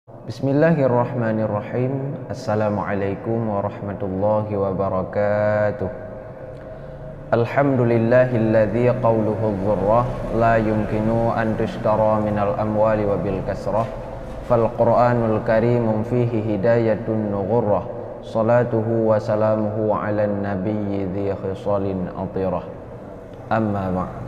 Bismillahirrahmanirrahim. Assalamualaikum warahmatullahi wabarakatuh. Alhamdulillahilladzi qawluhu dzurrah la yumkinu an tushtara minal amwali wa bil kasrah fal qur'anul karimun fihi hidayatun nughurrah salatuhu wa salamuhu ala nabiyyi dhi khisalin atirah. Amma ba'd.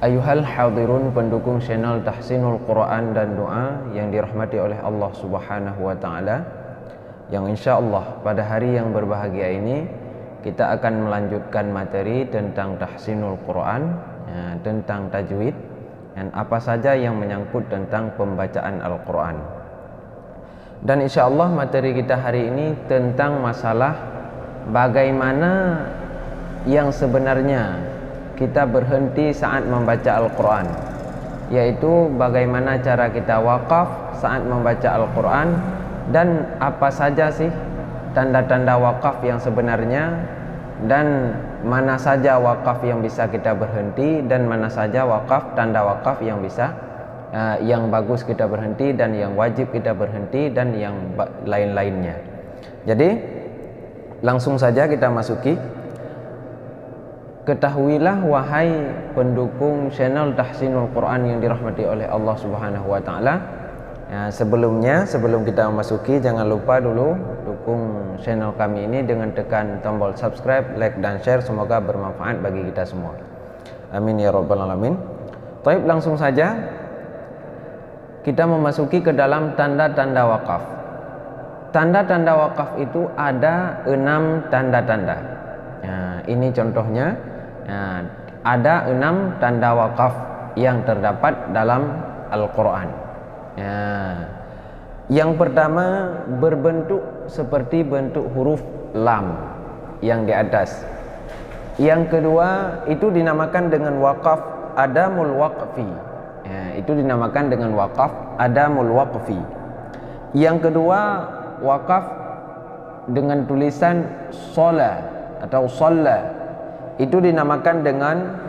Ayuhal hadirun, pendukung channel Tahsinul Quran dan Doa yang dirahmati oleh Allah Subhanahu wa taala, yang insyaallah pada hari yang berbahagia ini kita akan melanjutkan materi tentang Tahsinul Quran, tentang tajwid dan apa saja yang menyangkut tentang pembacaan Al-Quran. Dan insyaallah materi kita hari ini tentang masalah bagaimana yang sebenarnya kita berhenti saat membaca Al-Quran, yaitu bagaimana cara kita wakaf saat membaca Al-Quran, dan apa saja sih tanda-tanda wakaf yang sebenarnya, dan mana saja wakaf yang bisa kita berhenti, dan mana saja wakaf, tanda wakaf yang bisa yang bagus kita berhenti, dan yang wajib kita berhenti, dan yang lain-lainnya. Jadi langsung saja kita masuki. Ketahuilah wahai pendukung channel Tahsinul Quran yang dirahmati oleh Allah Subhanahu wa taala. Sebelum kita memasuki, jangan lupa dulu dukung channel kami ini dengan tekan tombol subscribe, like dan share. Semoga bermanfaat bagi kita semua. Amin ya rabbal alamin. Baik, langsung saja kita memasuki ke dalam tanda-tanda wakaf. Tanda-tanda wakaf itu ada 6 tanda-tanda. Ini contohnya. Ada 6 tanda wakaf yang terdapat dalam Al-Quran. Yang pertama berbentuk seperti bentuk huruf lam yang di atas. Yang kedua itu dinamakan dengan wakaf adamul waqfi. Itu dinamakan dengan wakaf adamul waqfi. Yang kedua wakaf dengan tulisan sola atau solla, itu dinamakan dengan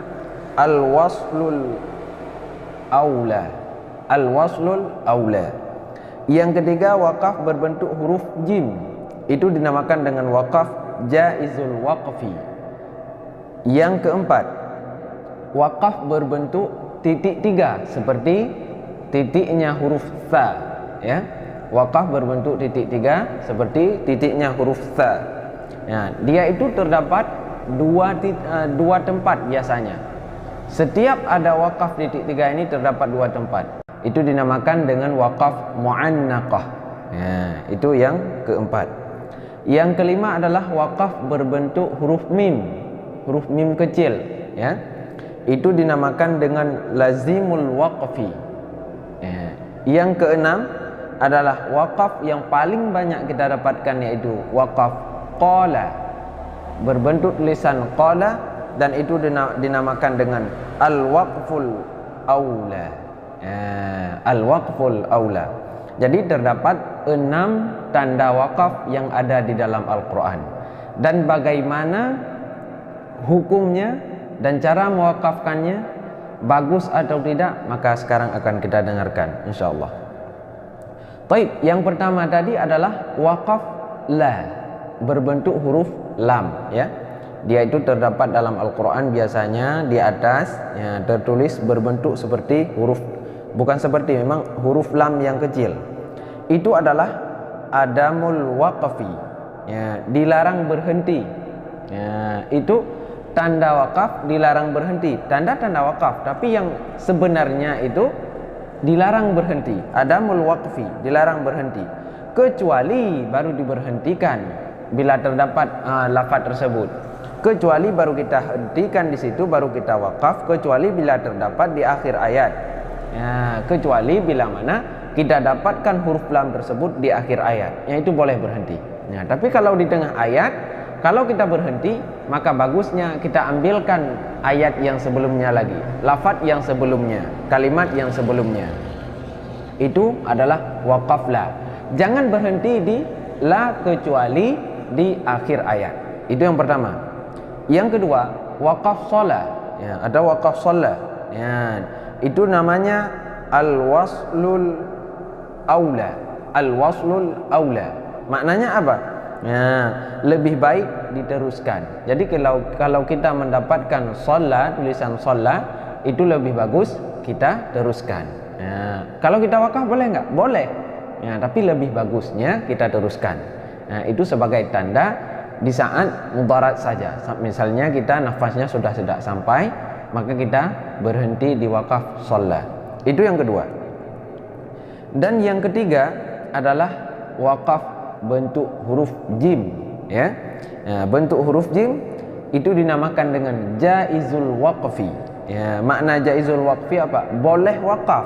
al-waslul aula. Al-waslul aula. Yang ketiga wakaf berbentuk huruf jim, itu dinamakan dengan wakaf jaizul waqfi. Yang keempat wakaf berbentuk titik 3 seperti titiknya huruf tha, ya. Wakaf berbentuk titik 3 seperti titiknya huruf tha. Dia itu terdapat dua tempat biasanya. Setiap ada wakaf titik 3 ini terdapat 2 tempat. Itu dinamakan dengan wakaf mu'annaqah. Itu yang keempat. Yang kelima adalah wakaf berbentuk huruf mim kecil, ya. Itu dinamakan dengan lazimul waqfi. Yang keenam adalah wakaf yang paling banyak kita dapatkan, yaitu wakaf qala, berbentuk tulisan qala, dan itu dinamakan dengan al-waqful aula. Al-waqful aula. Jadi terdapat 6 tanda wakaf yang ada di dalam Al-Quran. Dan bagaimana hukumnya dan cara mewakafkannya, bagus atau tidak, maka sekarang akan kita dengarkan insyaallah. Baik, yang pertama tadi adalah wakaf la, berbentuk huruf lam, ya. Dia itu terdapat dalam Al-Quran biasanya di atas, ya, tertulis berbentuk seperti huruf, bukan seperti, memang huruf lam yang kecil. Itu adalah adamul waqfi, ya, dilarang berhenti. Itu tanda wakaf dilarang berhenti, tanda-tanda wakaf, tapi yang sebenarnya itu dilarang berhenti. Adamul waqfi, dilarang berhenti, kecuali baru diberhentikan bila terdapat lafaz tersebut. Kecuali baru kita hentikan di situ, baru kita wakaf, kecuali bila terdapat di akhir ayat. Kecuali bila mana kita dapatkan huruf lam tersebut di akhir ayat, yang itu boleh berhenti. Tapi kalau di tengah ayat, kalau kita berhenti, maka bagusnya kita ambilkan ayat yang sebelumnya lagi, lafaz yang sebelumnya, kalimat yang sebelumnya. Itu adalah wakaf la. Jangan berhenti di la kecuali di akhir ayat. Itu yang pertama. Yang kedua wakaf sholah, ya, ada wakaf sholah, ya. Itu namanya al-waslul aula. Al-waslul aula. Maknanya apa? Lebih baik diteruskan. Jadi kalau kita mendapatkan sholat, tulisan sholat, itu lebih bagus kita teruskan. Kalau kita wakaf boleh nggak? Boleh. Tapi lebih bagusnya kita teruskan. Itu sebagai tanda di saat mudarat saja. Misalnya kita nafasnya sudah tidak sampai, maka kita berhenti di wakaf sholat. Itu yang kedua. Dan yang ketiga adalah wakaf bentuk huruf jim, ya. Bentuk huruf jim itu dinamakan dengan jaizul waqfi. Makna jaizul waqfi apa? Boleh wakaf,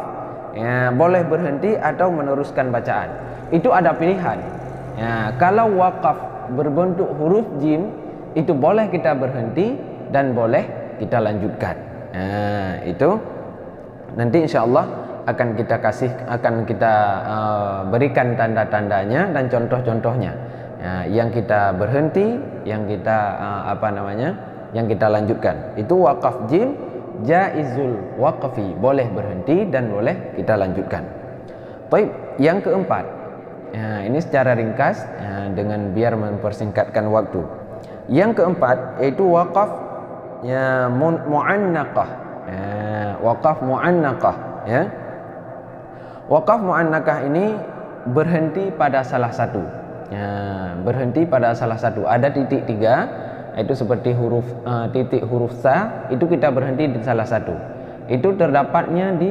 boleh berhenti atau meneruskan bacaan. Itu ada pilihan. Kalau wakaf berbentuk huruf jim, itu boleh kita berhenti dan boleh kita lanjutkan. Itu nanti insyaallah akan kita berikan tanda-tandanya dan contoh-contohnya. Yang kita berhenti, yang kita yang kita lanjutkan. Itu wakaf jim jaizul waqfi, boleh berhenti dan boleh kita lanjutkan. Baik, yang keempat. Ini secara ringkas dengan biar mempersingkatkan waktu. Yang keempat yaitu wakaf mu'annaqah. Wakaf mu'annaqah, ya. Wakaf mu'annaqah ini berhenti pada salah satu. Berhenti pada salah satu. Ada titik 3, itu seperti titik huruf sa, itu kita berhenti di salah satu. Itu terdapatnya di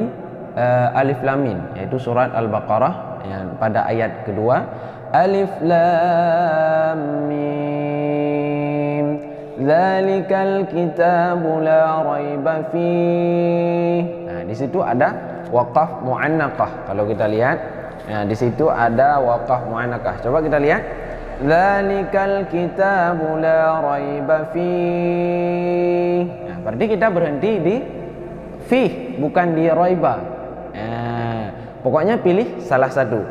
Alif Lam Mim, yaitu surat Al-Baqarah pada ayat kedua. Alif Lam Mim, dzalikal kitabu la raiba fih. Di situ ada wakaf mu'annaqah. Kalau kita lihat, di situ ada wakaf mu'annaqah. Coba kita lihat. Dzalikal kitabu la raiba fih. Berarti kita berhenti di fih, bukan di raiba. Pokoknya pilih salah satu.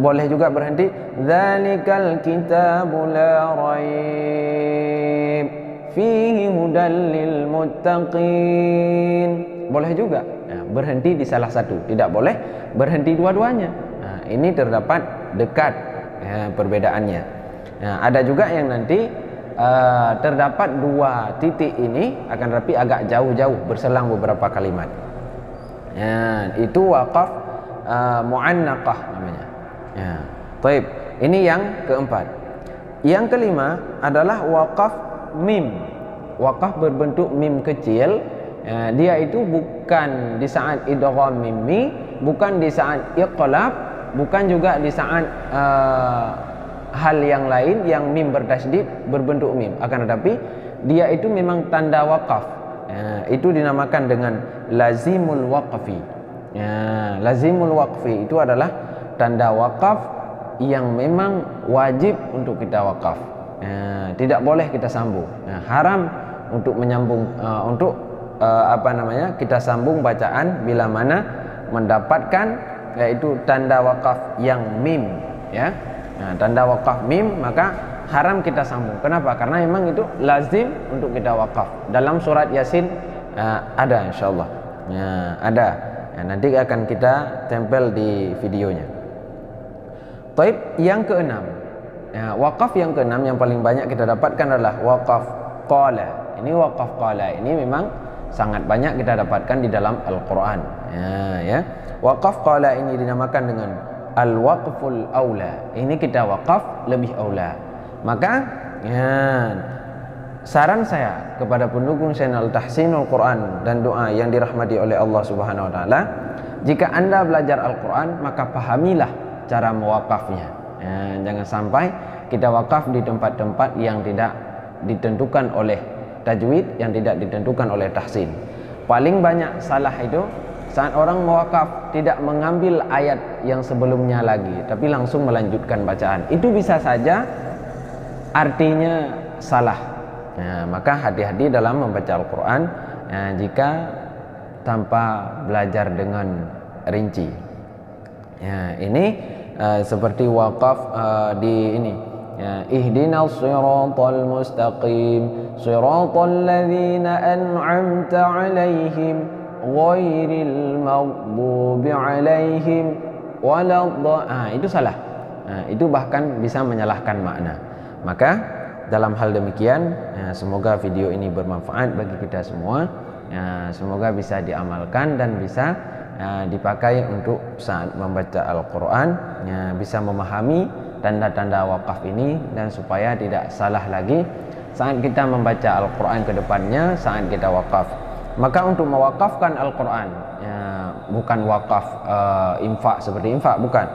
Boleh juga berhenti dzalikal kitabu la raib fihi hudal lil muttaqin. Boleh juga berhenti di salah satu, tidak boleh berhenti dua-duanya. Ini terdapat dekat perbedaannya. Ada juga yang nanti terdapat dua titik ini akan tapi agak jauh-jauh berselang beberapa kalimat. Itu wakaf mu'annaqah namanya. Baik, ini yang keempat. Yang kelima adalah wakaf mim. Wakaf berbentuk mim kecil. Dia itu bukan di saat idgham mimmi, bukan di saat iqlab, bukan juga di saat hal yang lain yang mim bertasydid berbentuk mim. Akan tetapi dia itu memang tanda wakaf. Itu dinamakan dengan lazimul waqfi. Lazimul waqfi itu adalah tanda wakaf yang memang wajib untuk kita wakaf. Tidak boleh kita sambung. Haram untuk menyambung kita sambung bacaan bila mana mendapatkan yaitu tanda wakaf yang mim, ya. Tanda wakaf mim maka haram kita sambung. Kenapa? Karena memang itu lazim untuk kita wakaf. Dalam surat Yasin ada insyaallah. Ada. Nanti akan kita tempel di videonya. Baik, yang keenam. Wakaf yang keenam yang paling banyak kita dapatkan adalah wakaf qala. Ini wakaf qala ini memang sangat banyak kita dapatkan di dalam Al-Quran. Wakaf qala ini dinamakan dengan al-waqful aula. Ini kita wakaf lebih aula. Maka saran saya kepada pendukung channel Tahsinul Quran dan Doa yang dirahmati oleh Allah Subhanahu wa taala, jika Anda belajar Al-Quran maka pahamilah cara mewakafnya. Jangan sampai kita wakaf di tempat-tempat yang tidak ditentukan oleh tajwid, yang tidak ditentukan oleh tahsin. Paling banyak salah itu saat orang mewakaf tidak mengambil ayat yang sebelumnya lagi, tapi langsung melanjutkan bacaan. Itu bisa saja artinya salah. Maka hati-hati dalam membaca Al-Quran jika tanpa belajar dengan rinci. Ini seperti wakaf di ini. Ihdinas siratal mustaqim siratal ladzina an'amta 'alaihim ghairil maghdubi 'alaihim itu salah. Itu bahkan bisa menyalahkan makna. Maka dalam hal demikian, semoga video ini bermanfaat bagi kita semua. Semoga bisa diamalkan dan bisa dipakai untuk saat membaca Al-Quran, bisa memahami tanda-tanda wakaf ini, dan supaya tidak salah lagi saat kita membaca Al-Quran ke depannya saat kita wakaf. Maka untuk mewakafkan Al-Quran, bukan wakaf infak seperti infak, bukan.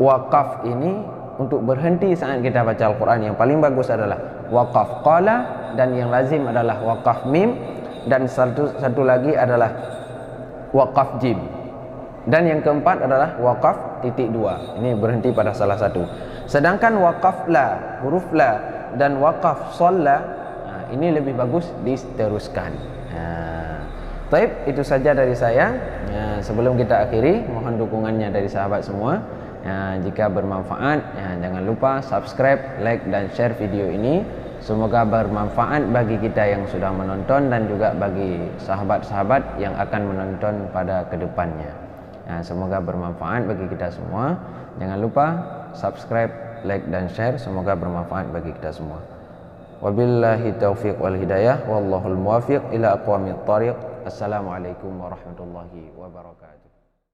Wakaf ini untuk berhenti saat kita baca Al-Quran, yang paling bagus adalah wakaf qala, dan yang lazim adalah wakaf mim, dan satu lagi adalah wakaf jim, dan yang keempat adalah wakaf titik dua. Ini berhenti pada salah satu. Sedangkan wakaf la, huruf la, dan wakaf sholla, ini lebih bagus diteruskan. Baik, itu saja dari saya. Sebelum kita akhiri, mohon dukungannya dari sahabat semua. Jika bermanfaat, jangan lupa subscribe, like, dan share video ini. Semoga bermanfaat bagi kita yang sudah menonton dan juga bagi sahabat-sahabat yang akan menonton pada kedepannya. Semoga bermanfaat bagi kita semua. Jangan lupa subscribe, like, dan share. Semoga bermanfaat bagi kita semua. Wabillahi taufiq wal hidayah, wallahul muwafiq ila aqwamit thariq. Assalamualaikum warahmatullahi wabarakatuh.